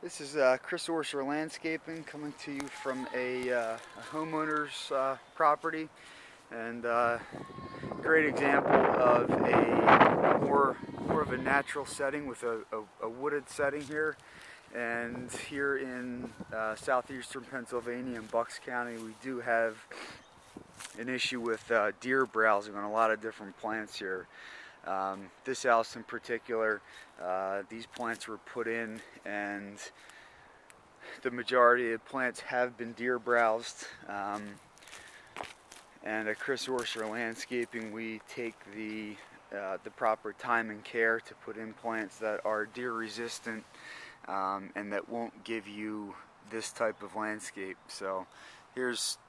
This is Chris Orser Landscaping coming to you from a homeowner's property, and great example of a more of a natural setting with a wooded setting here. And here in southeastern Pennsylvania in Bucks County, we do have an issue with deer browsing on a lot of different plants here. This house in particular, these plants were put in, and the majority of plants have been deer browsed. And at Chris Orser Landscaping, we take the proper time and care to put in plants that are deer resistant and that won't give you this type of landscape. So here's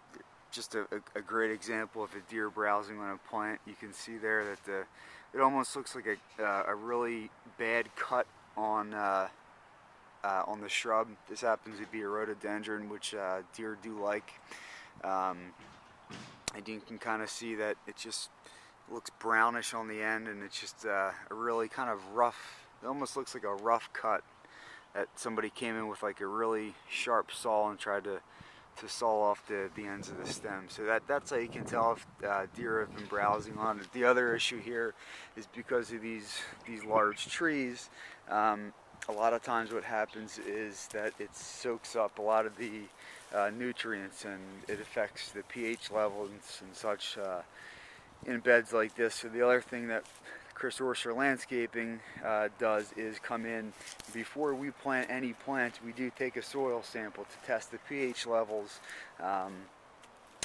just a great example of a deer browsing on a plant. You can see there that it almost looks like a really bad cut on the shrub. This happens to be a rhododendron, which deer do like. And you can kind of see that it just looks brownish on the end, and it's just a really kind of rough, it almost looks like a rough cut that somebody came in with like a really sharp saw and tried to saw off the ends of the stem. So that's how you can tell if deer have been browsing on it. The other issue here is because of these large trees, a lot of times what happens is that it soaks up a lot of the nutrients, and it affects the pH levels and such in beds like this. So the other thing that Chris Orser Landscaping does is come in before we plant any plants. We do take a soil sample to test the pH levels,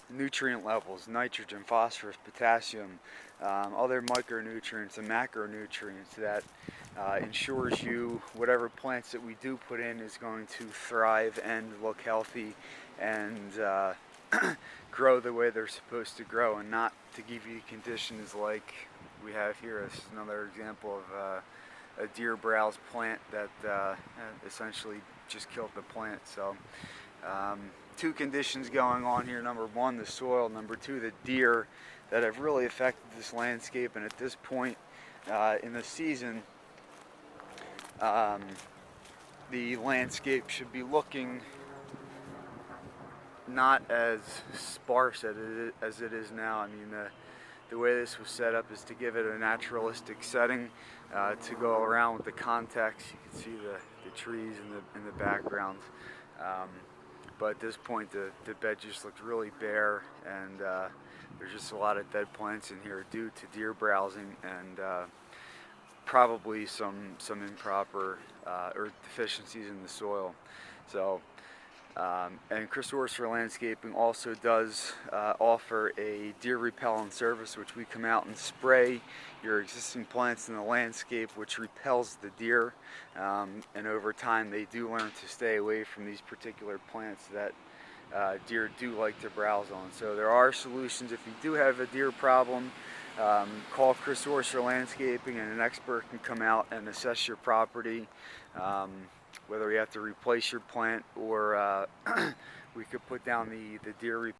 nutrient levels, nitrogen, phosphorus, potassium, other micronutrients and macronutrients that ensures you whatever plants that we do put in is going to thrive and look healthy and grow the way they're supposed to grow, and not to give you conditions like we have here. This is another example of a deer browse plant that essentially just killed the plant. So two conditions going on here: number one, the soil; number two, the deer, that have really affected this landscape. And at this point in the season, the landscape should be looking not as sparse as it is now. I mean, the way this was set up is to give it a naturalistic setting, to go around with the context. You can see the trees in the background. But at this point, the bed just looked really bare, and there's just a lot of dead plants in here due to deer browsing and probably some improper or deficiencies in the soil. So, and Chris Orser Landscaping also does offer a deer repellent service, which we come out and spray your existing plants in the landscape, which repels the deer. And over time, they do learn to stay away from these particular plants that deer do like to browse on. So there are solutions. If you do have a deer problem, call Chris Orser Landscaping, and an expert can come out and assess your property. Whether you have to replace your plant or we could put down the deer repellent